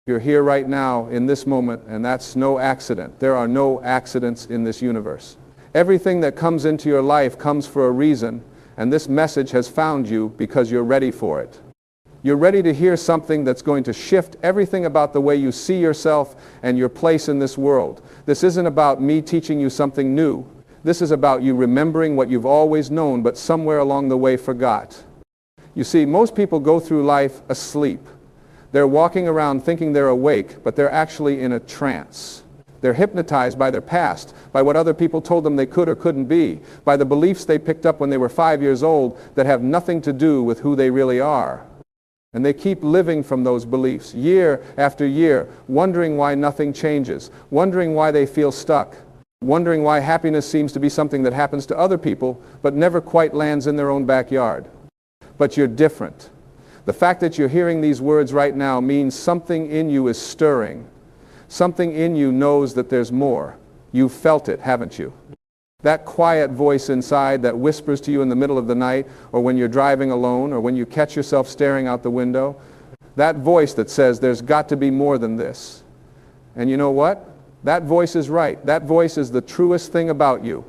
You're here right now in this moment, and that's no accident. There are no accidents in this universe. Everything that comes into your life comes for a reason, and this message has found you because you're ready for it. You're ready to hear something that's going to shift everything about the way you see yourself and your place in this world. This isn't about me teaching you something new. This is about you remembering what you've always known but somewhere along the way forgot. You see, most people go through life asleep. They're walking around thinking they're awake, but they're actually in a trance. They're hypnotized by their past, by what other people told them they could or couldn't be, by the beliefs they picked up when they were 5 years old that have nothing to do with who they really are. And they keep living from those beliefs year after year, wondering why nothing changes, wondering why they feel stuck, wondering why happiness seems to be something that happens to other people but never quite lands in their own backyard. But you're different. The fact that you're hearing these words right now means something in you is stirring. Something in you knows that there's more. You've felt it, haven't you? That quiet voice inside that whispers to you in the middle of the night, or when you're driving alone, or when you catch yourself staring out the window, that voice that says there's got to be more than this. And you know what? That voice is right. That voice is the truest thing about you.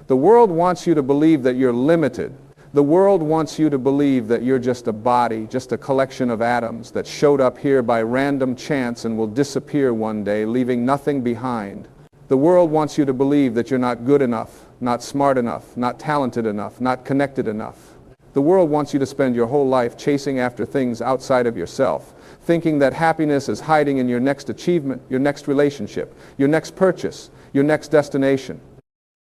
The world wants you to believe that you're limited. The world wants you to believe that you're just a body, just a collection of atoms that showed up here by random chance and will disappear one day, leaving nothing behind. The world wants you to believe that you're not good enough, not smart enough, not talented enough, not connected enough. The world wants you to spend your whole life chasing after things outside of yourself, thinking that happiness is hiding in your next achievement, your next relationship, your next purchase, your next destination.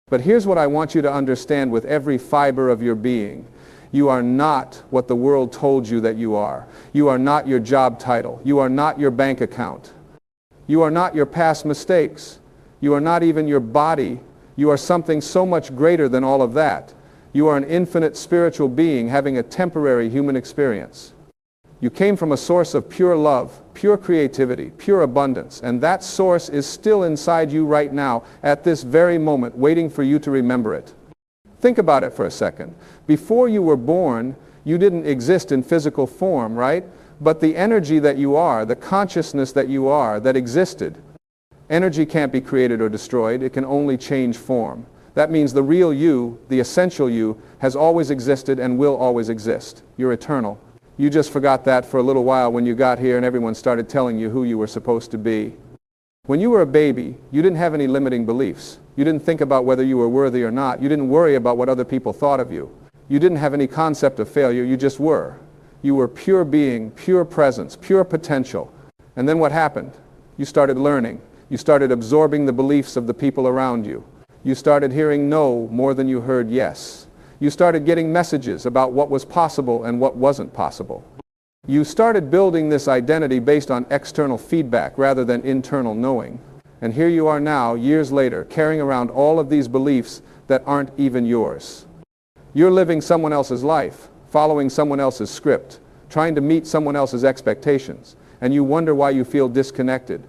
But here's what I want you to understand with every fiber of your being. You are not what the world told you that you are. You are not your job title. You are not your bank account. You are not your past mistakes. You are not even your body. You are something so much greater than all of that. You are an infinite spiritual being having a temporary human experience. You came from a source of pure love, pure creativity, pure abundance, and that source is still inside you right now at this very moment, waiting for you to remember it. Think about it for a second. Before you were born, you didn't exist in physical form, right? But the energy that you are, the consciousness that you are, that existed. Energy can't be created or destroyed. It can only change form. That means the real you, the essential you, has always existed and will always exist. You're eternal. You just forgot that for a little while when you got here and everyone started telling you who you were supposed to be. When you were a baby, you didn't have any limiting beliefs. You didn't think about whether you were worthy or not. You didn't worry about what other people thought of you. You didn't have any concept of failure. You just were. You were pure being, pure presence, pure potential. And then what happened? You started learning. You started absorbing the beliefs of the people around you. You started hearing no more than you heard yes. You started getting messages about what was possible and what wasn't possible. You started building this identity based on external feedback rather than internal knowing. And here you are now, years later, carrying around all of these beliefs that aren't even yours. You're living someone else's life, following someone else's script, trying to meet someone else's expectations, and you wonder why you feel disconnected.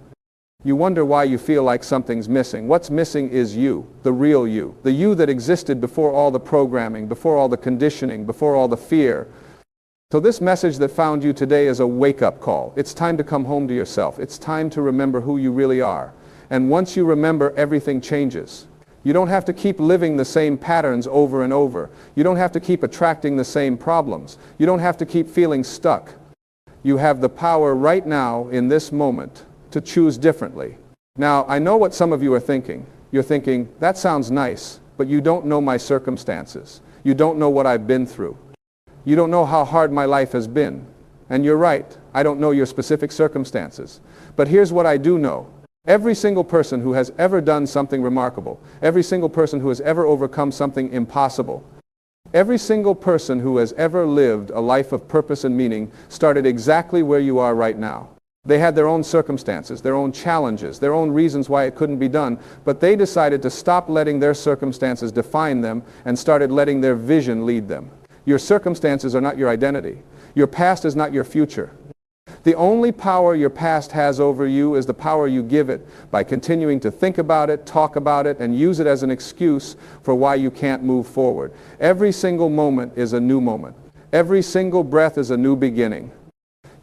You wonder why you feel like something's missing. What's missing is you, the real you, the you that existed before all the programming, before all the conditioning, before all the fear. So this message that found you today is a wake-up call. It's time to come home to yourself. It's time to remember who you really are. And once you remember, everything changes. You don't have to keep living the same patterns over and over. You don't have to keep attracting the same problems. You don't have to keep feeling stuck. You have the power right now, in this moment, to choose differently. Now, I know what some of you are thinking. You're thinking, that sounds nice, but you don't know my circumstances. You don't know what I've been through. You don't know how hard my life has been. And you're right, I don't know your specific circumstances. But here's what I do know. Every single person who has ever done something remarkable, every single person who has ever overcome something impossible, every single person who has ever lived a life of purpose and meaning started exactly where you are right now. They had their own circumstances, their own challenges, their own reasons why it couldn't be done, but they decided to stop letting their circumstances define them and started letting their vision lead them. Your circumstances are not your identity. Your past is not your future. The only power your past has over you is the power you give it by continuing to think about it, talk about it, and use it as an excuse for why you can't move forward. Every single moment is a new moment. Every single breath is a new beginning.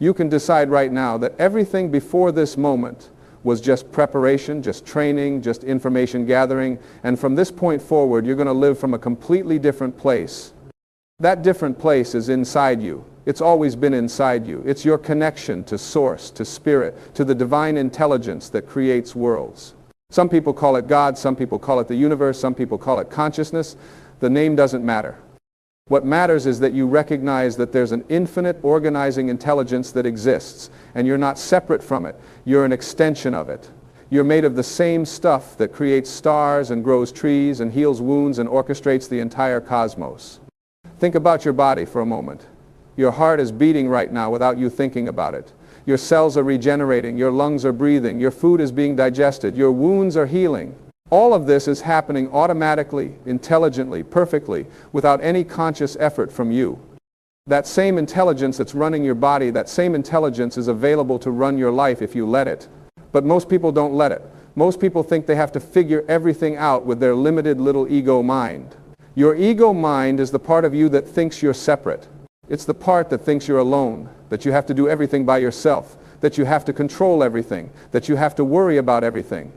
You can decide right now that everything before this moment was just preparation, just training, just information gathering, and from this point forward, you're going to live from a completely different place. That different place is inside you. It's always been inside you. It's your connection to Source, to Spirit, to the divine intelligence that creates worlds. Some people call it God, some people call it the universe, some people call it consciousness. The name doesn't matter. What matters is that you recognize that there's an infinite organizing intelligence that exists, and you're not separate from it. You're an extension of it. You're made of the same stuff that creates stars and grows trees and heals wounds and orchestrates the entire cosmos. Think about your body for a moment. Your heart is beating right now without you thinking about it. Your cells are regenerating, your lungs are breathing, your food is being digested, your wounds are healing. All of this is happening automatically, intelligently, perfectly, without any conscious effort from you. That same intelligence that's running your body, that same intelligence is available to run your life if you let it. But most people don't let it. Most people think they have to figure everything out with their limited little ego mind. Your ego mind is the part of you that thinks you're separate. It's the part that thinks you're alone, that you have to do everything by yourself, that you have to control everything, that you have to worry about everything.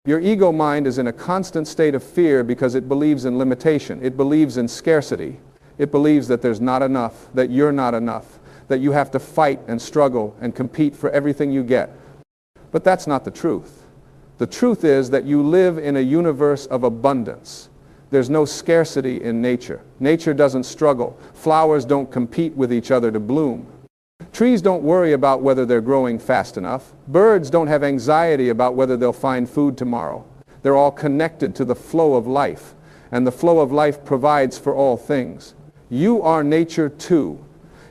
Your ego mind is in a constant state of fear because it believes in limitation. It believes in scarcity. It believes that there's not enough, that you're not enough, that you have to fight and struggle and compete for everything you get. But that's not the truth. The truth is that you live in a universe of abundance. There's no scarcity in nature. Nature doesn't struggle. Flowers don't compete with each other to bloom. Trees don't worry about whether they're growing fast enough. Birds don't have anxiety about whether they'll find food tomorrow. They're all connected to the flow of life, and the flow of life provides for all things. You are nature too.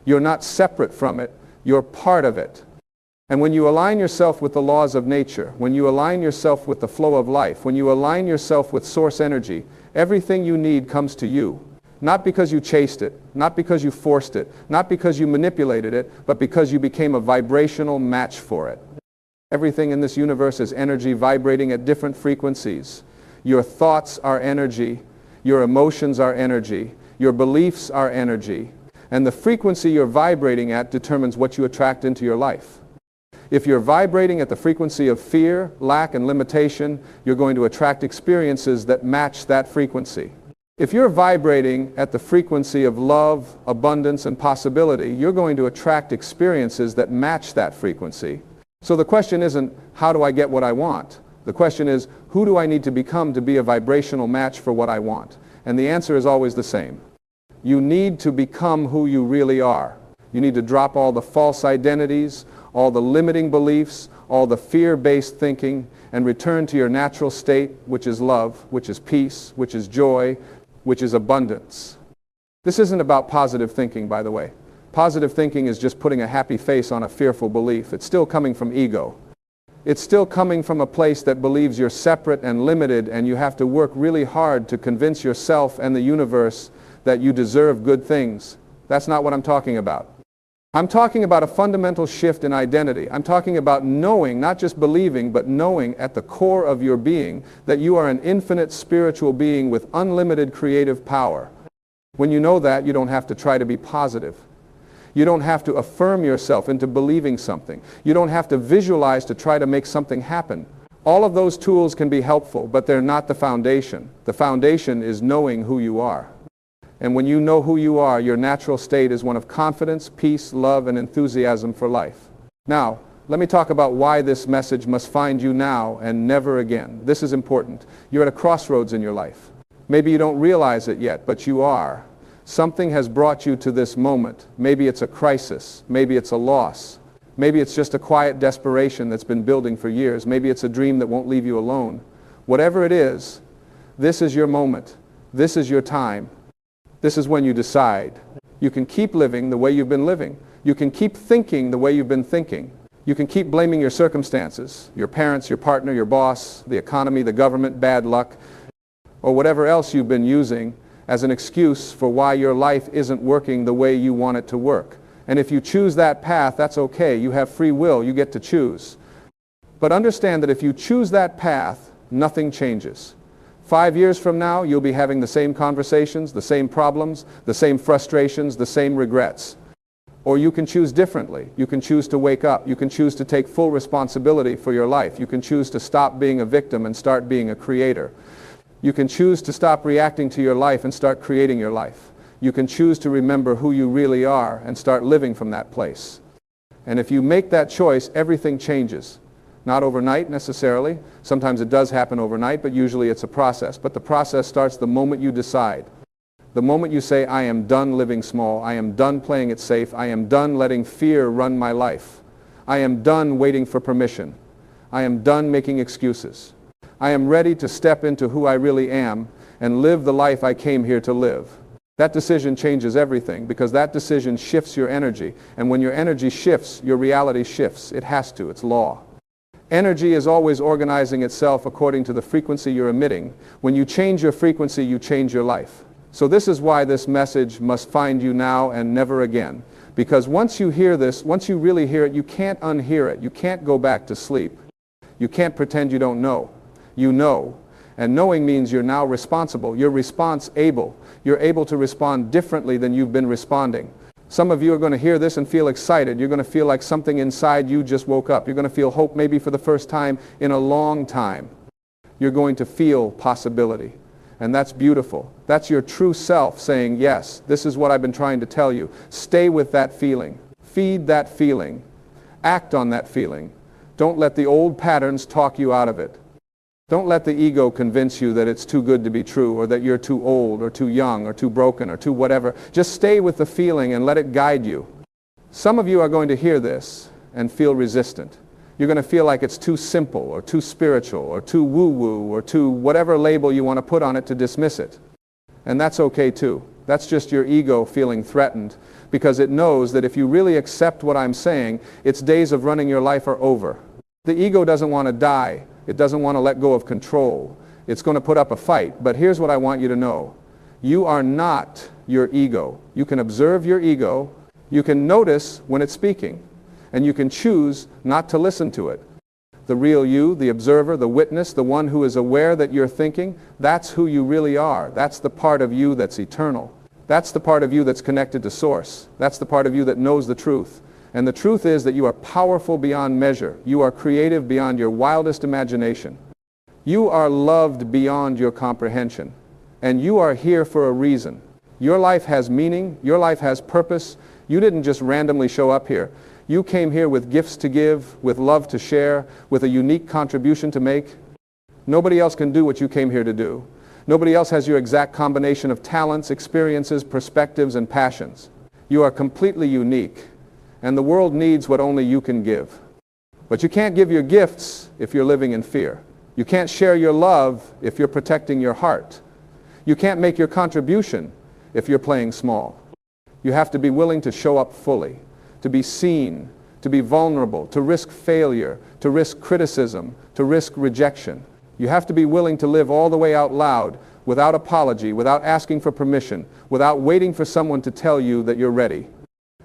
You're not separate from it. You're part of it. And when you align yourself with the laws of nature, when you align yourself with the flow of life, when you align yourself with source energy, everything you need comes to you. Not because you chased it, not because you forced it, not because you manipulated it, but because you became a vibrational match for it. Everything in this universe is energy vibrating at different frequencies. Your thoughts are energy, your emotions are energy, your beliefs are energy, and the frequency you're vibrating at determines what you attract into your life. If you're vibrating at the frequency of fear, lack, and limitation, you're going to attract experiences that match that frequency. If you're vibrating at the frequency of love, abundance, and possibility, you're going to attract experiences that match that frequency. So the question isn't, how do I get what I want? The question is, who do I need to become to be a vibrational match for what I want? And the answer is always the same. You need to become who you really are. You need to drop all the false identities, all the limiting beliefs, all the fear-based thinking, and return to your natural state, which is love, which is peace, which is joy, which is abundance. This isn't about positive thinking, by the way. Positive thinking is just putting a happy face on a fearful belief. It's still coming from ego. It's still coming from a place that believes you're separate and limited, and you have to work really hard to convince yourself and the universe that you deserve good things. That's not what I'm talking about. I'm talking about a fundamental shift in identity. I'm talking about knowing, not just believing, but knowing at the core of your being that you are an infinite spiritual being with unlimited creative power. When you know that, you don't have to try to be positive. You don't have to affirm yourself into believing something. You don't have to visualize to try to make something happen. All of those tools can be helpful, but they're not the foundation. The foundation is knowing who you are. And when you know who you are, your natural state is one of confidence, peace, love, and enthusiasm for life. Now, let me talk about why this message must find you now and never again. This is important. You're at a crossroads in your life. Maybe you don't realize it yet, but you are. Something has brought you to this moment. Maybe it's a crisis. Maybe it's a loss. Maybe it's just a quiet desperation that's been building for years. Maybe it's a dream that won't leave you alone. Whatever it is, this is your moment. This is your time. This is when you decide. You can keep living the way you've been living. You can keep thinking the way you've been thinking. You can keep blaming your circumstances, your parents, your partner, your boss, the economy, the government, bad luck, or whatever else you've been using as an excuse for why your life isn't working the way you want it to work. And if you choose that path, that's okay. You have free will. You get to choose. But understand that if you choose that path, nothing changes. 5 years from now, you'll be having the same conversations, the same problems, the same frustrations, the same regrets. Or you can choose differently. You can choose to wake up. You can choose to take full responsibility for your life. You can choose to stop being a victim and start being a creator. You can choose to stop reacting to your life and start creating your life. You can choose to remember who you really are and start living from that place. And if you make that choice, everything changes. Not overnight necessarily. Sometimes it does happen overnight, but usually it's a process. But the process starts the moment you decide. The moment you say, I am done living small, I am done playing it safe, I am done letting fear run my life. I am done waiting for permission. I am done making excuses. I am ready to step into who I really am and live the life I came here to live. That decision changes everything, because that decision shifts your energy. And when your energy shifts, your reality shifts. It has to. It's law. Energy is always organizing itself according to the frequency you're emitting. When you change your frequency, you change your life. So this is why this message must find you now and never again. Because once you hear this, once you really hear it, you can't unhear it. You can't go back to sleep. You can't pretend you don't know. You know. And knowing means you're now responsible. You're response-able. You're able to respond differently than you've been responding. Some of you are going to hear this and feel excited. You're going to feel like something inside you just woke up. You're going to feel hope maybe for the first time in a long time. You're going to feel possibility. And that's beautiful. That's your true self saying, yes, this is what I've been trying to tell you. Stay with that feeling. Feed that feeling. Act on that feeling. Don't let the old patterns talk you out of it. Don't let the ego convince you that it's too good to be true, or that you're too old, or too young, or too broken, or too whatever. Just stay with the feeling and let it guide you. Some of you are going to hear this and feel resistant. You're going to feel like it's too simple, or too spiritual, or too woo-woo, or too whatever label you want to put on it to dismiss it. And that's okay too. That's just your ego feeling threatened, because it knows that if you really accept what I'm saying, its days of running your life are over. The ego doesn't want to die. It doesn't want to let go of control. It's going to put up a fight. But here's what I want you to know. You are not your ego. You can observe your ego. You can notice when it's speaking. And you can choose not to listen to it. The real you, the observer, the witness, the one who is aware that you're thinking, that's who you really are. That's the part of you that's eternal. That's the part of you that's connected to Source. That's the part of you that knows the truth. And the truth is that you are powerful beyond measure. You are creative beyond your wildest imagination. You are loved beyond your comprehension. And you are here for a reason. Your life has meaning. Your life has purpose. You didn't just randomly show up here. You came here with gifts to give, with love to share, with a unique contribution to make. Nobody else can do what you came here to do. Nobody else has your exact combination of talents, experiences, perspectives, and passions. You are completely unique, and the world needs what only you can give. But you can't give your gifts if you're living in fear. You can't share your love if you're protecting your heart. You can't make your contribution if you're playing small. You have to be willing to show up fully, to be seen, to be vulnerable, to risk failure, to risk criticism, to risk rejection. You have to be willing to live all the way out loud, without apology, without asking for permission, without waiting for someone to tell you that you're ready.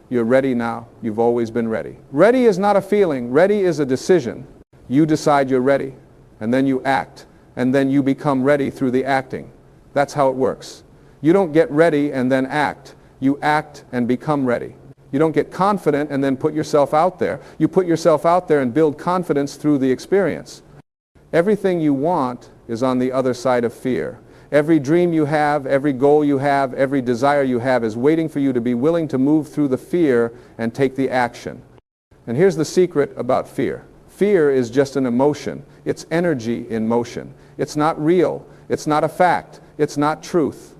You're ready now. You've always been ready. Ready is not a feeling. Ready is a decision. You decide you're ready, and then you act, and then you become ready through the acting. That's how it works. You don't get ready and then act. You act and become ready. You don't get confident and then put yourself out there. You put yourself out there and build confidence through the experience. Everything you want is on the other side of fear. Every dream you have, every goal you have, every desire you have is waiting for you to be willing to move through the fear and take the action. And here's the secret about fear. Fear is just an emotion. It's energy in motion. It's not real. It's not a fact. It's not truth.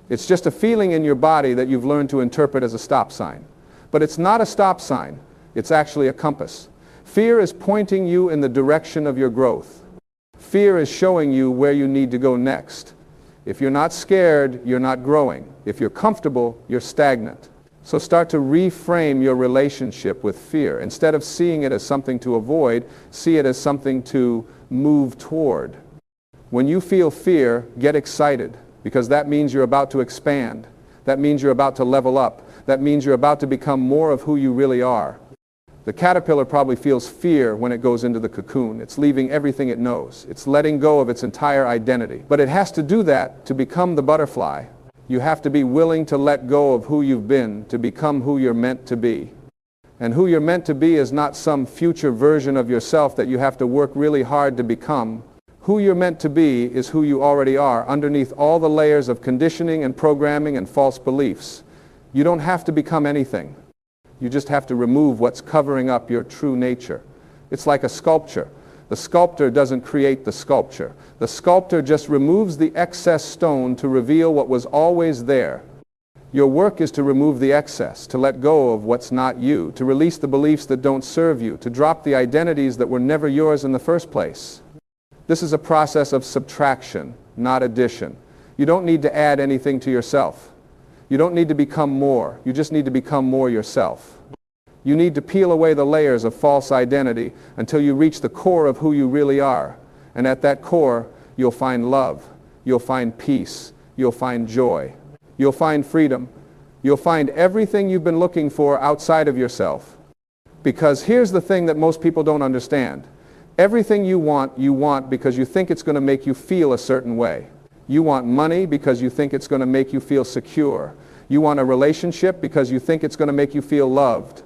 It's just a feeling in your body that you've learned to interpret as a stop sign. But it's not a stop sign. It's actually a compass. Fear is pointing you in the direction of your growth. Fear is showing you where you need to go next. If you're not scared, you're not growing. If you're comfortable, you're stagnant. So start to reframe your relationship with fear. Instead of seeing it as something to avoid, see it as something to move toward. When you feel fear, get excited, because that means you're about to expand. That means you're about to level up. That means you're about to become more of who you really are. The caterpillar probably feels fear when it goes into the cocoon. It's leaving everything it knows. It's letting go of its entire identity. But it has to do that to become the butterfly. You have to be willing to let go of who you've been to become who you're meant to be. And who you're meant to be is not some future version of yourself that you have to work really hard to become. Who you're meant to be is who you already are, underneath all the layers of conditioning and programming and false beliefs. You don't have to become anything. You just have to remove what's covering up your true nature. It's like a sculpture. The sculptor doesn't create the sculpture. The sculptor just removes the excess stone to reveal what was always there. Your work is to remove the excess, to let go of what's not you, to release the beliefs that don't serve you, to drop the identities that were never yours in the first place. This is a process of subtraction, not addition. You don't need to add anything to yourself. You don't need to become more. You just need to become more yourself. You need to peel away the layers of false identity until you reach the core of who you really are. And at that core, you'll find love. You'll find peace. You'll find joy. You'll find freedom. You'll find everything you've been looking for outside of yourself. Because here's the thing that most people don't understand. Everything you want because you think it's going to make you feel a certain way. You want money because you think it's going to make you feel secure. You want a relationship because you think it's going to make you feel loved.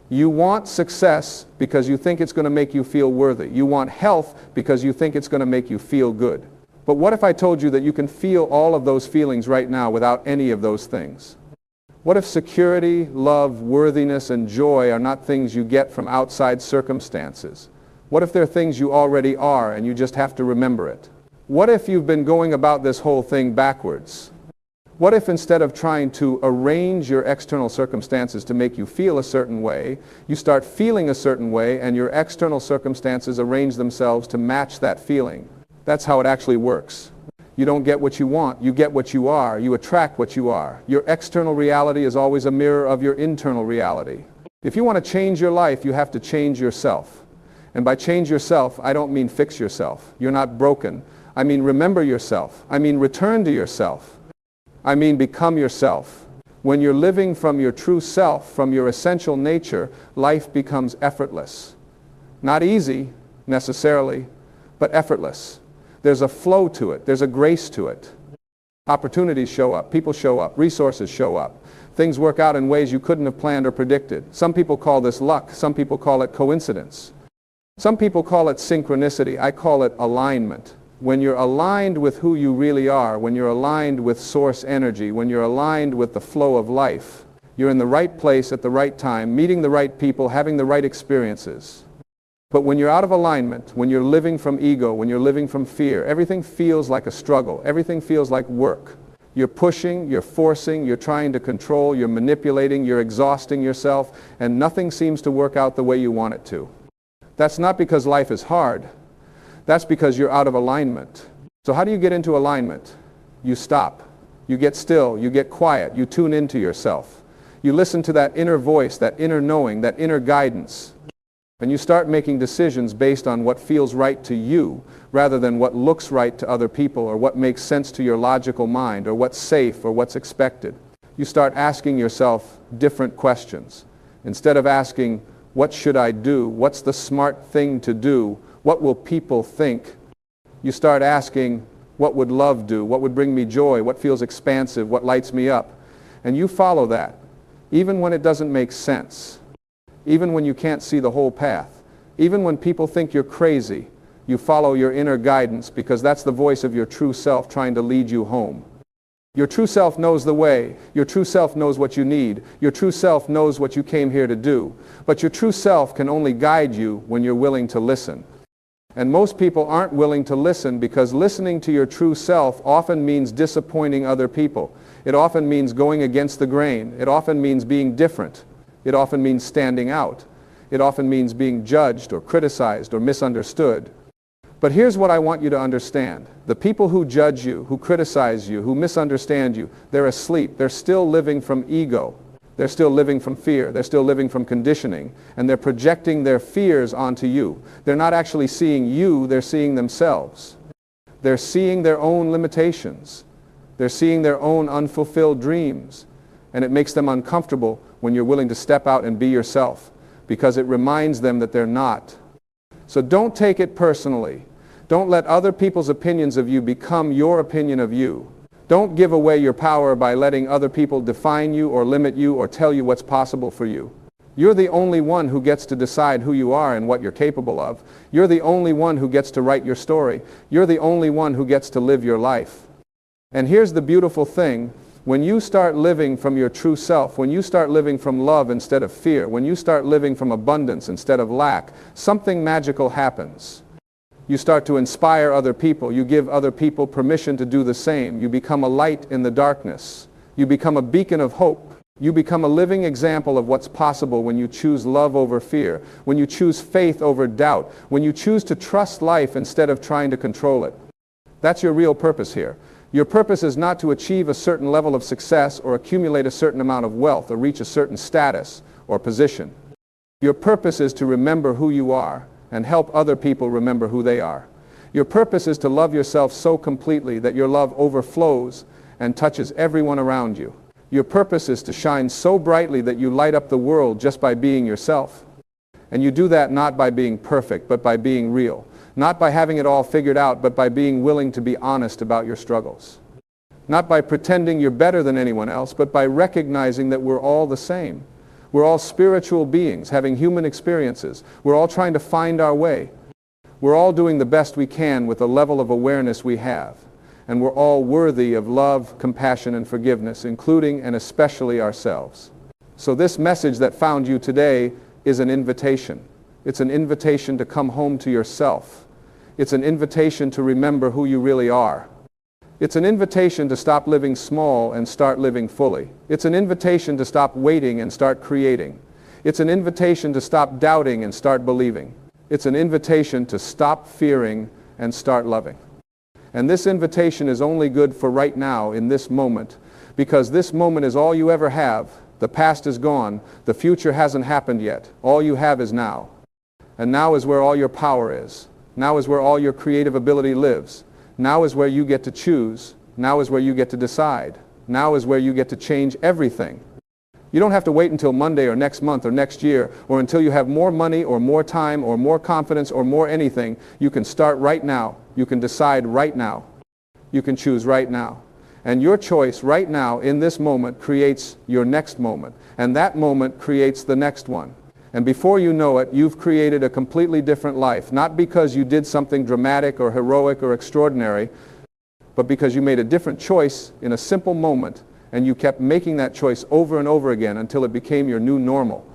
You want success because you think it's going to make you feel worthy. You want health because you think it's going to make you feel good. But what if I told you that you can feel all of those feelings right now without any of those things? What if security, love, worthiness, and joy are not things you get from outside circumstances? What if they're things you already are and you just have to remember it? What if you've been going about this whole thing backwards? What if instead of trying to arrange your external circumstances to make you feel a certain way, you start feeling a certain way and your external circumstances arrange themselves to match that feeling? That's how it actually works. You don't get what you want, you get what you are. You attract what you are. Your external reality is always a mirror of your internal reality. If you want to change your life, you have to change yourself. And by change yourself, I don't mean fix yourself. You're not broken. I mean remember yourself. I mean return to yourself. I mean become yourself. When you're living from your true self, from your essential nature, life becomes effortless. Not easy, necessarily, but effortless. There's a flow to it. There's a grace to it. Opportunities show up. People show up. Resources show up. Things work out in ways you couldn't have planned or predicted. Some people call this luck. Some people call it coincidence. Some people call it synchronicity. I call it alignment. When you're aligned with who you really are, when you're aligned with source energy, when you're aligned with the flow of life, you're in the right place at the right time, meeting the right people, having the right experiences. But when you're out of alignment, when you're living from ego, when you're living from fear, everything feels like a struggle. Everything feels like work. You're pushing, you're forcing, you're trying to control, you're manipulating, you're exhausting yourself, and nothing seems to work out the way you want it to. That's not because life is hard. That's because you're out of alignment. So how do you get into alignment? You stop. You get still. You get quiet. You tune into yourself. You listen to that inner voice, that inner knowing, that inner guidance. And you start making decisions based on what feels right to you rather than what looks right to other people or what makes sense to your logical mind or what's safe or what's expected. You start asking yourself different questions. Instead of asking, what should I do? What's the smart thing to do? What will people think? You start asking, what would love do? What would bring me joy? What feels expansive? What lights me up? And you follow that, even when it doesn't make sense, even when you can't see the whole path, even when people think you're crazy, you follow your inner guidance because that's the voice of your true self trying to lead you home. Your true self knows the way. Your true self knows what you need. Your true self knows what you came here to do. But your true self can only guide you when you're willing to listen. And most people aren't willing to listen because listening to your true self often means disappointing other people. It often means going against the grain. It often means being different. It often means standing out. It often means being judged or criticized or misunderstood. But here's what I want you to understand. The people who judge you, who criticize you, who misunderstand you, they're asleep. They're still living from ego. They're still living from fear. They're still living from conditioning. And they're projecting their fears onto you. They're not actually seeing you, they're seeing themselves. They're seeing their own limitations. They're seeing their own unfulfilled dreams. And it makes them uncomfortable when you're willing to step out and be yourself, because it reminds them that they're not. So don't take it personally. Don't let other people's opinions of you become your opinion of you. Don't give away your power by letting other people define you or limit you or tell you what's possible for you. You're the only one who gets to decide who you are and what you're capable of. You're the only one who gets to write your story. You're the only one who gets to live your life. And here's the beautiful thing. When you start living from your true self, when you start living from love instead of fear, when you start living from abundance instead of lack, something magical happens. You start to inspire other people. You give other people permission to do the same. You become a light in the darkness. You become a beacon of hope. You become a living example of what's possible when you choose love over fear, when you choose faith over doubt, when you choose to trust life instead of trying to control it. That's your real purpose here. Your purpose is not to achieve a certain level of success or accumulate a certain amount of wealth or reach a certain status or position. Your purpose is to remember who you are and help other people remember who they are. Your purpose is to love yourself so completely that your love overflows and touches everyone around you. Your purpose is to shine so brightly that you light up the world just by being yourself. And you do that not by being perfect, but by being real. Not by having it all figured out, but by being willing to be honest about your struggles. Not by pretending you're better than anyone else, but by recognizing that we're all the same. We're all spiritual beings having human experiences. We're all trying to find our way. We're all doing the best we can with the level of awareness we have. And we're all worthy of love, compassion, and forgiveness, including and especially ourselves. So this message that found you today is an invitation. It's an invitation to come home to yourself. It's an invitation to remember who you really are. It's an invitation to stop living small and start living fully. It's an invitation to stop waiting and start creating. It's an invitation to stop doubting and start believing. It's an invitation to stop fearing and start loving. And this invitation is only good for right now in this moment, because this moment is all you ever have. The past is gone. The future hasn't happened yet. All you have is now. And now is where all your power is. Now is where all your creative ability lives. Now is where you get to choose. Now is where you get to decide. Now is where you get to change everything. You don't have to wait until Monday or next month or next year or until you have more money or more time or more confidence or more anything. You can start right now. You can decide right now. You can choose right now. And your choice right now in this moment creates your next moment. And that moment creates the next one. And before you know it, you've created a completely different life, not because you did something dramatic or heroic or extraordinary, but because you made a different choice in a simple moment, and you kept making that choice over and over again until it became your new normal.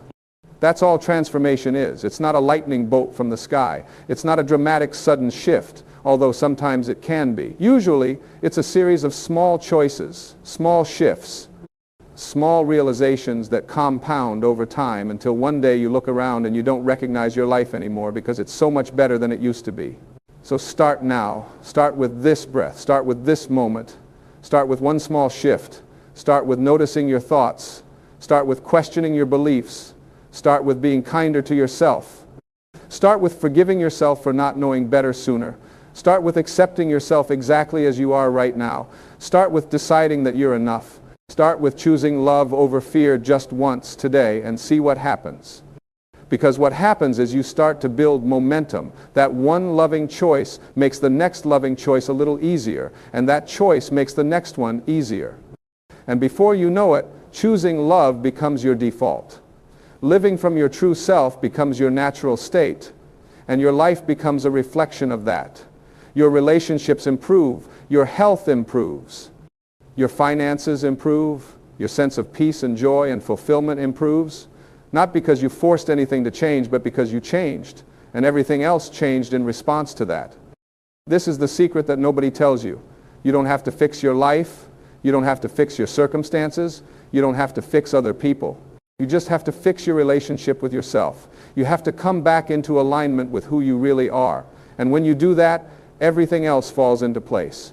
That's all transformation is. It's not a lightning bolt from the sky. It's not a dramatic sudden shift, although sometimes it can be. Usually, it's a series of small choices, small shifts, small realizations that compound over time until one day you look around and you don't recognize your life anymore because it's so much better than it used to be. So start now. Start with this breath. Start with this moment. Start with one small shift. Start with noticing your thoughts. Start with questioning your beliefs. Start with being kinder to yourself. Start with forgiving yourself for not knowing better sooner. Start with accepting yourself exactly as you are right now. Start with deciding that you're enough. Start with choosing love over fear just once today and see what happens. Because what happens is you start to build momentum. That one loving choice makes the next loving choice a little easier, and that choice makes the next one easier. And before you know it, choosing love becomes your default. Living from your true self becomes your natural state, and your life becomes a reflection of that. Your relationships improve, your health improves. Your finances improve, your sense of peace and joy and fulfillment improves, not because you forced anything to change, but because you changed, and everything else changed in response to that. This is the secret that nobody tells you. You don't have to fix your life, you don't have to fix your circumstances, you don't have to fix other people. You just have to fix your relationship with yourself. You have to come back into alignment with who you really are. And when you do that, everything else falls into place.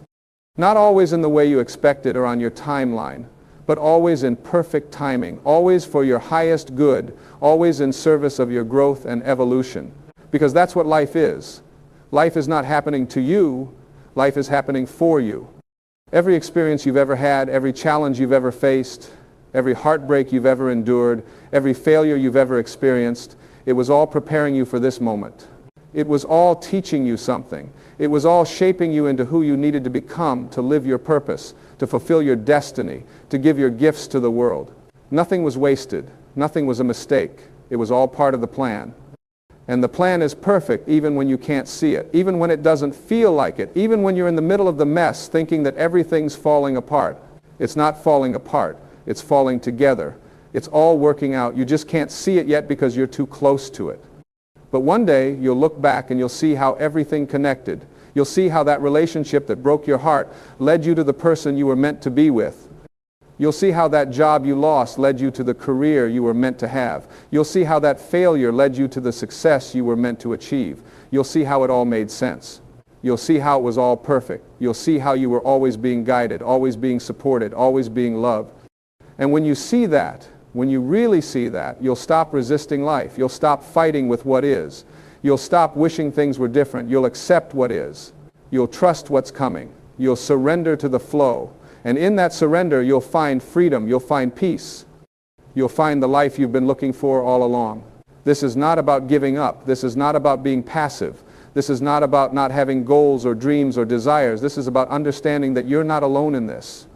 Not always in the way you expected or on your timeline, but always in perfect timing, always for your highest good, always in service of your growth and evolution. Because that's what life is. Life is not happening to you, life is happening for you. Every experience you've ever had, every challenge you've ever faced, every heartbreak you've ever endured, every failure you've ever experienced, it was all preparing you for this moment. It was all teaching you something. It was all shaping you into who you needed to become to live your purpose, to fulfill your destiny, to give your gifts to the world. Nothing was wasted. Nothing was a mistake. It was all part of the plan. And the plan is perfect even when you can't see it, even when it doesn't feel like it, even when you're in the middle of the mess thinking that everything's falling apart. It's not falling apart. It's falling together. It's all working out. You just can't see it yet because you're too close to it. But one day you'll look back and you'll see how everything connected. You'll see how that relationship that broke your heart led you to the person you were meant to be with. You'll see how that job you lost led you to the career you were meant to have. You'll see how that failure led you to the success you were meant to achieve. You'll see how it all made sense. You'll see how it was all perfect. You'll see how you were always being guided, always being supported, always being loved. And when you see that, when you really see that, you'll stop resisting life. You'll stop fighting with what is. You'll stop wishing things were different. You'll accept what is. You'll trust what's coming. You'll surrender to the flow. And in that surrender, you'll find freedom. You'll find peace. You'll find the life you've been looking for all along. This is not about giving up. This is not about being passive. This is not about not having goals or dreams or desires. This is about understanding that you're not alone in this.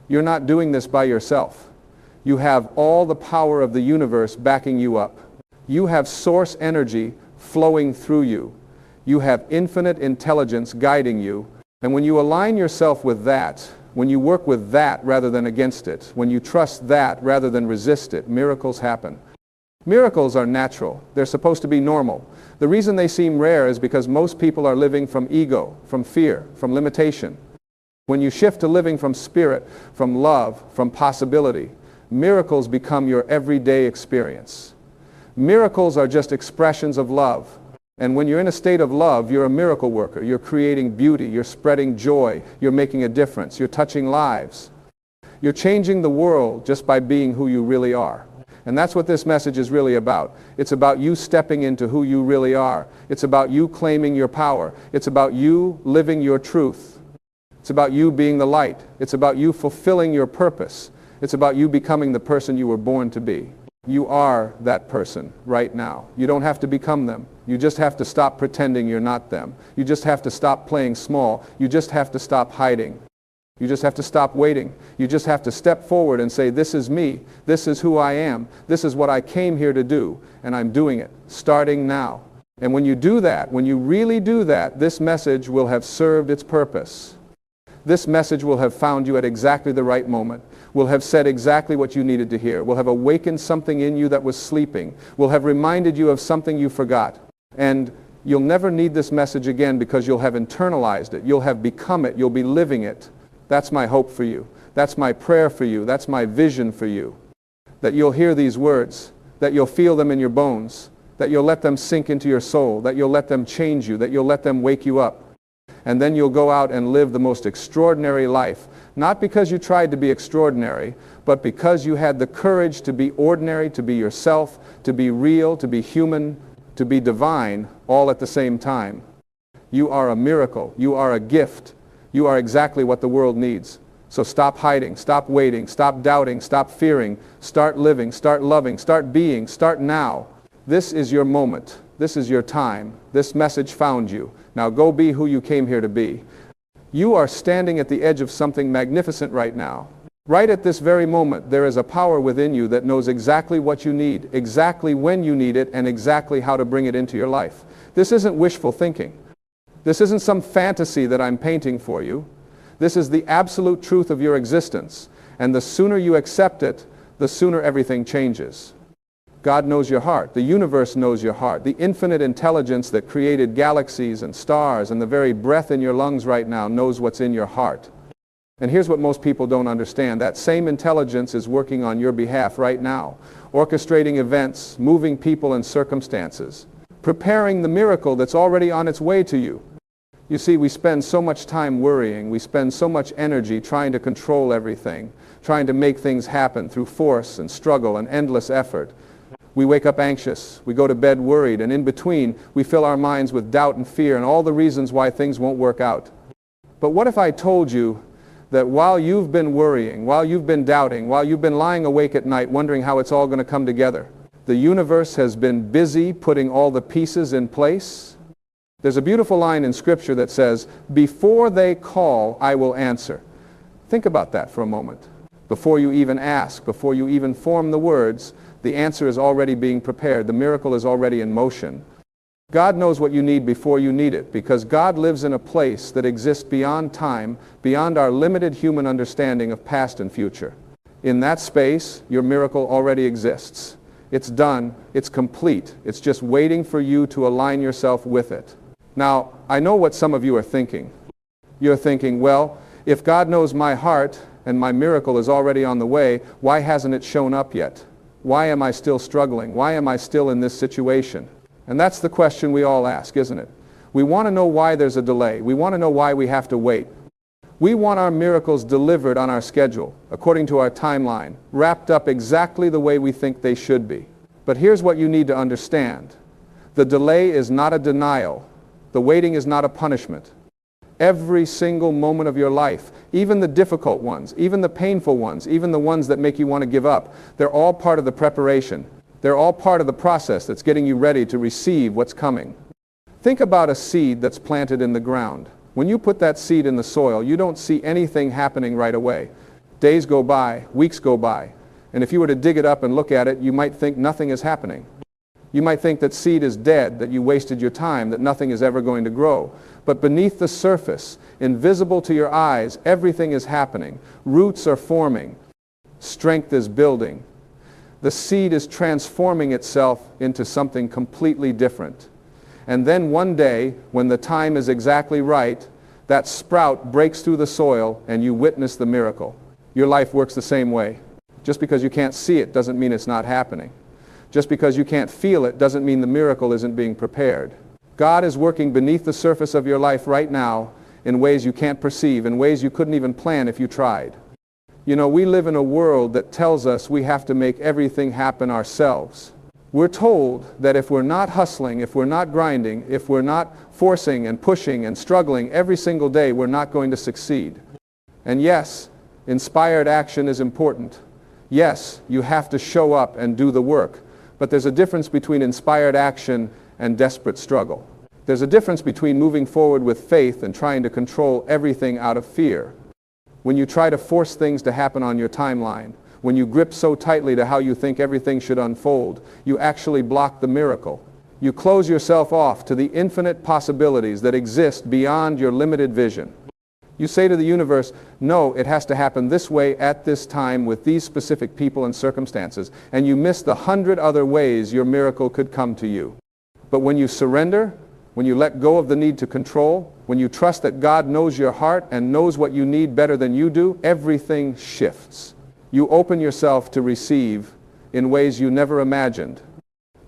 You're not doing this by yourself. You have all the power of the universe backing you up. You have source energy flowing through you. You have infinite intelligence guiding you. And when you align yourself with that, when you work with that rather than against it, when you trust that rather than resist it, miracles happen. Miracles are natural. They're supposed to be normal. The reason they seem rare is because most people are living from ego, from fear, from limitation. When you shift to living from spirit, from love, from possibility, miracles become your everyday experience. Miracles are just expressions of love. And when you're in a state of love, you're a miracle worker. You're creating beauty. You're spreading joy. You're making a difference. You're touching lives. You're changing the world just by being who you really are. And that's what this message is really about. It's about you stepping into who you really are. It's about you claiming your power. It's about you living your truth. It's about you being the light. It's about you fulfilling your purpose. It's about you becoming the person you were born to be. You are that person right now. You don't have to become them. You just have to stop pretending you're not them. You just have to stop playing small. You just have to stop hiding. You just have to stop waiting. You just have to step forward and say, this is me. This is who I am. This is what I came here to do. And I'm doing it, starting now. And when you do that, when you really do that, this message will have served its purpose. This message will have found you at exactly the right moment, will have said exactly what you needed to hear, will have awakened something in you that was sleeping, will have reminded you of something you forgot. And you'll never need this message again because you'll have internalized it. You'll have become it. You'll be living it. That's my hope for you. That's my prayer for you. That's my vision for you. That you'll hear these words, that you'll feel them in your bones, that you'll let them sink into your soul, that you'll let them change you, that you'll let them wake you up. And then you'll go out and live the most extraordinary life, not because you tried to be extraordinary, but because you had the courage to be ordinary, to be yourself, to be real, to be human, to be divine, all at the same time. You are a miracle. You are a gift. You are exactly what the world needs. So stop hiding, stop waiting, stop doubting, stop fearing, start living, start loving, start being, start now. This is your moment. This is your time. This message found you. Now go be who you came here to be. You are standing at the edge of something magnificent right now. Right at this very moment, there is a power within you that knows exactly what you need, exactly when you need it, and exactly how to bring it into your life. This isn't wishful thinking. This isn't some fantasy that I'm painting for you. This is the absolute truth of your existence. And the sooner you accept it, the sooner everything changes. God knows your heart. The universe knows your heart. The infinite intelligence that created galaxies and stars and the very breath in your lungs right now knows what's in your heart. And here's what most people don't understand. That same intelligence is working on your behalf right now, orchestrating events, moving people and circumstances, preparing the miracle that's already on its way to you. You see, we spend so much time worrying. We spend so much energy trying to control everything, trying to make things happen through force and struggle and endless effort. We wake up anxious, we go to bed worried, and in between, we fill our minds with doubt and fear and all the reasons why things won't work out. But what if I told you that while you've been worrying, while you've been doubting, while you've been lying awake at night wondering how it's all going to come together, the universe has been busy putting all the pieces in place? There's a beautiful line in Scripture that says, "Before they call, I will answer." Think about that for a moment. Before you even ask, before you even form the words, the answer is already being prepared. The miracle is already in motion. God knows what you need before you need it, because God lives in a place that exists beyond time, beyond our limited human understanding of past and future. In that space, your miracle already exists. It's done, it's complete. It's just waiting for you to align yourself with it. Now, I know what some of you are thinking. You're thinking, well, if God knows my heart and my miracle is already on the way, why hasn't it shown up yet? Why am I still struggling? Why am I still in this situation? And that's the question we all ask, isn't it? We want to know why there's a delay. We want to know why we have to wait. We want our miracles delivered on our schedule, according to our timeline, wrapped up exactly the way we think they should be. But here's what you need to understand. The delay is not a denial. The waiting is not a punishment. Every single moment of your life, even the difficult ones, even the painful ones, even the ones that make you want to give up, they're all part of the preparation. They're all part of the process that's getting you ready to receive what's coming. Think about a seed that's planted in the ground. When you put that seed in the soil, you don't see anything happening right away. Days go by, weeks go by, and if you were to dig it up and look at it, you might think nothing is happening. You might think that seed is dead, that you wasted your time, that nothing is ever going to grow. But beneath the surface, invisible to your eyes, everything is happening. Roots are forming. Strength is building. The seed is transforming itself into something completely different. And then one day, when the time is exactly right, that sprout breaks through the soil and you witness the miracle. Your life works the same way. Just because you can't see it doesn't mean it's not happening. Just because you can't feel it doesn't mean the miracle isn't being prepared. God is working beneath the surface of your life right now in ways you can't perceive, in ways you couldn't even plan if you tried. You know, we live in a world that tells us we have to make everything happen ourselves. We're told that if we're not hustling, if we're not grinding, if we're not forcing and pushing and struggling every single day, we're not going to succeed. And yes, inspired action is important. Yes, you have to show up and do the work. But there's a difference between inspired action and desperate struggle. There's a difference between moving forward with faith and trying to control everything out of fear. When you try to force things to happen on your timeline, when you grip so tightly to how you think everything should unfold, you actually block the miracle. You close yourself off to the infinite possibilities that exist beyond your limited vision. You say to the universe, no, it has to happen this way at this time with these specific people and circumstances, and you miss the 100 other ways your miracle could come to you. But when you surrender, when you let go of the need to control, when you trust that God knows your heart and knows what you need better than you do, everything shifts. You open yourself to receive in ways you never imagined.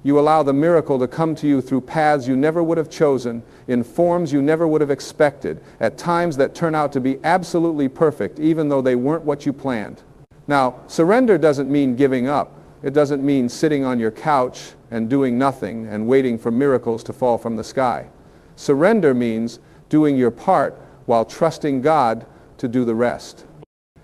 You allow the miracle to come to you through paths you never would have chosen, in forms you never would have expected, at times that turn out to be absolutely perfect, even though they weren't what you planned. Now, surrender doesn't mean giving up. It doesn't mean sitting on your couch and doing nothing and waiting for miracles to fall from the sky. Surrender means doing your part while trusting God to do the rest.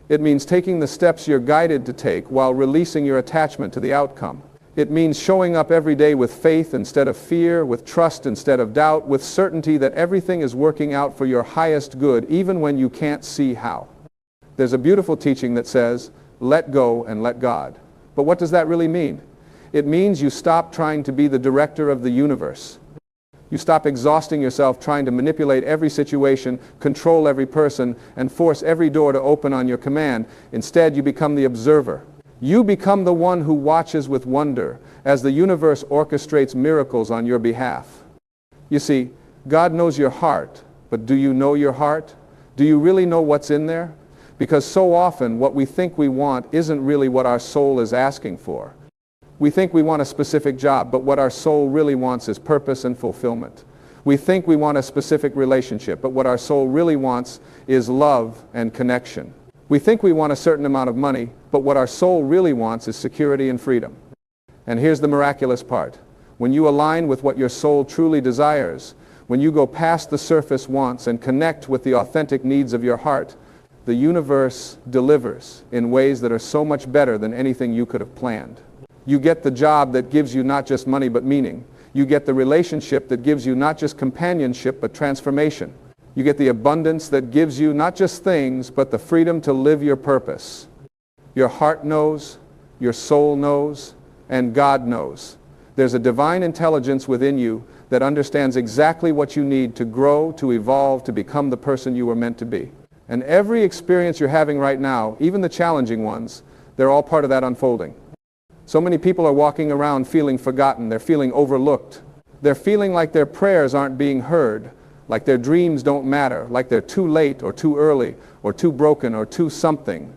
It means taking the steps you're guided to take while releasing your attachment to the outcome. It means showing up every day with faith instead of fear, with trust instead of doubt, with certainty that everything is working out for your highest good, even when you can't see how. There's a beautiful teaching that says, let go and let God. But what does that really mean? It means you stop trying to be the director of the universe. You stop exhausting yourself trying to manipulate every situation, control every person, and force every door to open on your command. Instead, you become the observer. You become the one who watches with wonder as the universe orchestrates miracles on your behalf. You see, God knows your heart, but do you know your heart? Do you really know what's in there? Because so often what we think we want isn't really what our soul is asking for. We think we want a specific job, but what our soul really wants is purpose and fulfillment. We think we want a specific relationship, but what our soul really wants is love and connection. We think we want a certain amount of money, but what our soul really wants is security and freedom. And here's the miraculous part. When you align with what your soul truly desires, when you go past the surface wants and connect with the authentic needs of your heart, the universe delivers in ways that are so much better than anything you could have planned. You get the job that gives you not just money but meaning. You get the relationship that gives you not just companionship but transformation. You get the abundance that gives you not just things, but the freedom to live your purpose. Your heart knows, your soul knows, and God knows. There's a divine intelligence within you that understands exactly what you need to grow, to evolve, to become the person you were meant to be. And every experience you're having right now, even the challenging ones, they're all part of that unfolding. So many people are walking around feeling forgotten. They're feeling overlooked. They're feeling like their prayers aren't being heard, like their dreams don't matter, like they're too late or too early or too broken or too something.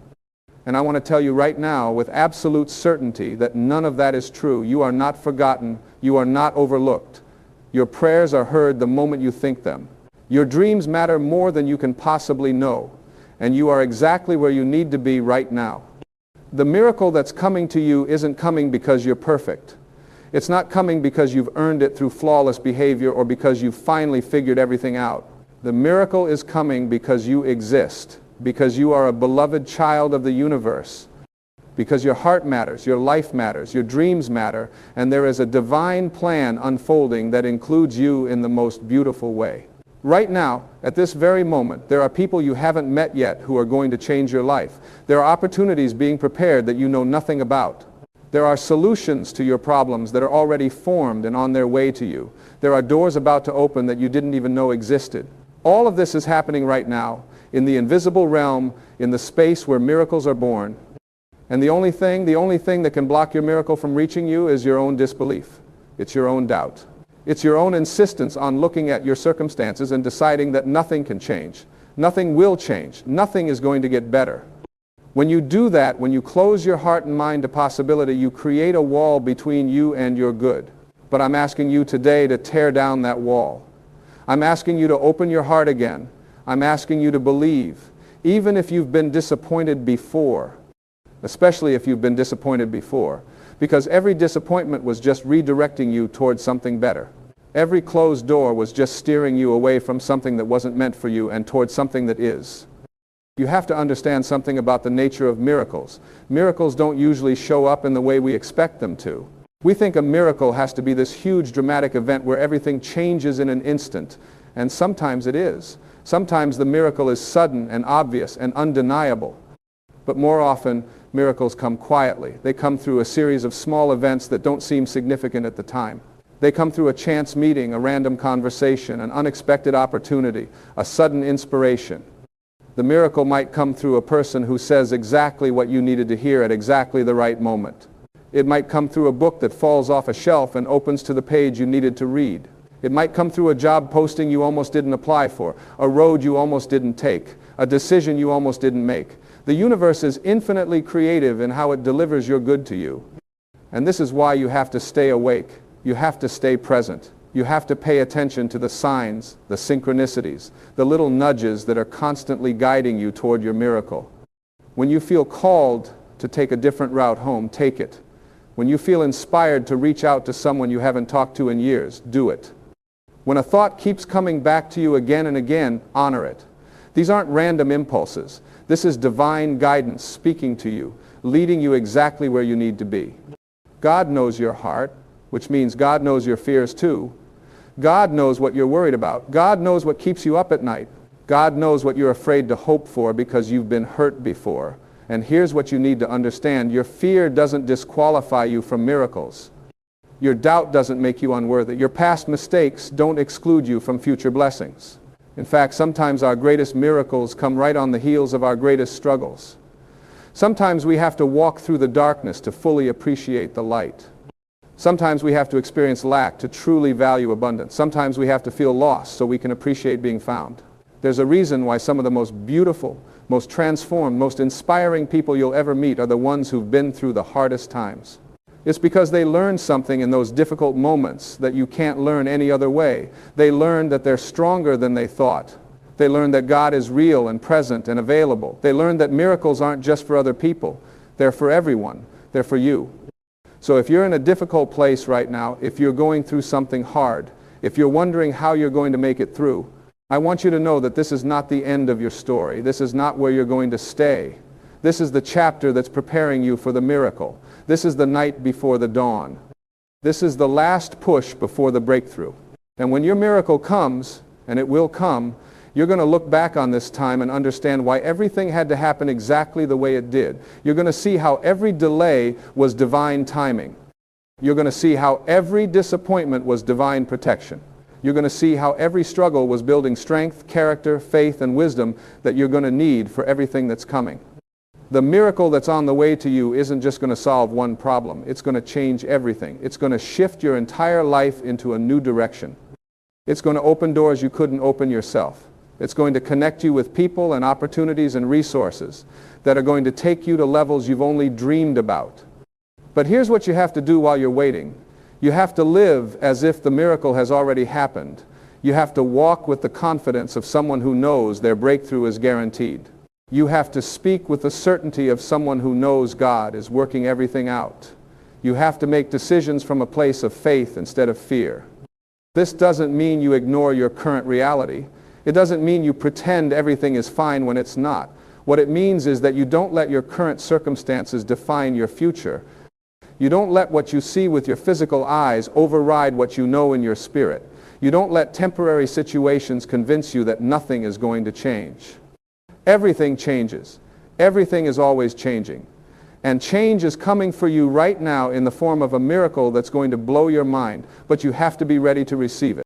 And I want to tell you right now with absolute certainty that none of that is true. You are not forgotten. You are not overlooked. Your prayers are heard the moment you think them. Your dreams matter more than you can possibly know. And you are exactly where you need to be right now. The miracle that's coming to you isn't coming because you're perfect. It's not coming because you've earned it through flawless behavior or because you've finally figured everything out. The miracle is coming because you exist, because you are a beloved child of the universe, because your heart matters, your life matters, your dreams matter, and there is a divine plan unfolding that includes you in the most beautiful way. Right now, at this very moment, there are people you haven't met yet who are going to change your life. There are opportunities being prepared that you know nothing about. There are solutions to your problems that are already formed and on their way to you. There are doors about to open that you didn't even know existed. All of this is happening right now in the invisible realm, in the space where miracles are born. And the only thing that can block your miracle from reaching you is your own disbelief. It's your own doubt. It's your own insistence on looking at your circumstances and deciding that nothing can change. Nothing will change. Nothing is going to get better. When you do that, when you close your heart and mind to possibility, you create a wall between you and your good. But I'm asking you today to tear down that wall. I'm asking you to open your heart again. I'm asking you to believe, even if you've been disappointed before, especially if you've been disappointed before, because every disappointment was just redirecting you towards something better. Every closed door was just steering you away from something that wasn't meant for you and towards something that is. You have to understand something about the nature of miracles. Miracles don't usually show up in the way we expect them to. We think a miracle has to be this huge dramatic event where everything changes in an instant, and sometimes it is. Sometimes the miracle is sudden and obvious and undeniable. But more often, miracles come quietly. They come through a series of small events that don't seem significant at the time. They come through a chance meeting, a random conversation, an unexpected opportunity, a sudden inspiration. The miracle might come through a person who says exactly what you needed to hear at exactly the right moment. It might come through a book that falls off a shelf and opens to the page you needed to read. It might come through a job posting you almost didn't apply for, a road you almost didn't take, a decision you almost didn't make. The universe is infinitely creative in how it delivers your good to you. And this is why you have to stay awake. You have to stay present. You have to pay attention to the signs, the synchronicities, the little nudges that are constantly guiding you toward your miracle. When you feel called to take a different route home, take it. When you feel inspired to reach out to someone you haven't talked to in years, do it. When a thought keeps coming back to you again and again, honor it. These aren't random impulses. This is divine guidance speaking to you, leading you exactly where you need to be. God knows your heart, which means God knows your fears too. God knows what you're worried about. God knows what keeps you up at night. God knows what you're afraid to hope for because you've been hurt before. And here's what you need to understand. Your fear doesn't disqualify you from miracles. Your doubt doesn't make you unworthy. Your past mistakes don't exclude you from future blessings. In fact, sometimes our greatest miracles come right on the heels of our greatest struggles. Sometimes we have to walk through the darkness to fully appreciate the light. Sometimes we have to experience lack to truly value abundance. Sometimes we have to feel lost so we can appreciate being found. There's a reason why some of the most beautiful, most transformed, most inspiring people you'll ever meet are the ones who've been through the hardest times. It's because they learned something in those difficult moments that you can't learn any other way. They learned that they're stronger than they thought. They learned that God is real and present and available. They learned that miracles aren't just for other people. They're for everyone. They're for you. So if you're in a difficult place right now, if you're going through something hard, if you're wondering how you're going to make it through, I want you to know that this is not the end of your story. This is not where you're going to stay. This is the chapter that's preparing you for the miracle. This is the night before the dawn. This is the last push before the breakthrough. And when your miracle comes, and it will come, You're going to look back on this time and understand why everything had to happen exactly the way it did. You're going to see how every delay was divine timing. You're going to see how every disappointment was divine protection. You're going to see how every struggle was building strength, character, faith, and wisdom that you're going to need for everything that's coming. The miracle that's on the way to you isn't just going to solve one problem. It's going to change everything. It's going to shift your entire life into a new direction. It's going to open doors you couldn't open yourself. It's going to connect you with people and opportunities and resources that are going to take you to levels you've only dreamed about. But here's what you have to do while you're waiting. You have to live as if the miracle has already happened. You have to walk with the confidence of someone who knows their breakthrough is guaranteed. You have to speak with the certainty of someone who knows God is working everything out. You have to make decisions from a place of faith instead of fear. This doesn't mean you ignore your current reality. It doesn't mean you pretend everything is fine when it's not. What it means is that you don't let your current circumstances define your future. You don't let what you see with your physical eyes override what you know in your spirit. You don't let temporary situations convince you that nothing is going to change. Everything changes. Everything is always changing. And change is coming for you right now in the form of a miracle that's going to blow your mind, but you have to be ready to receive it.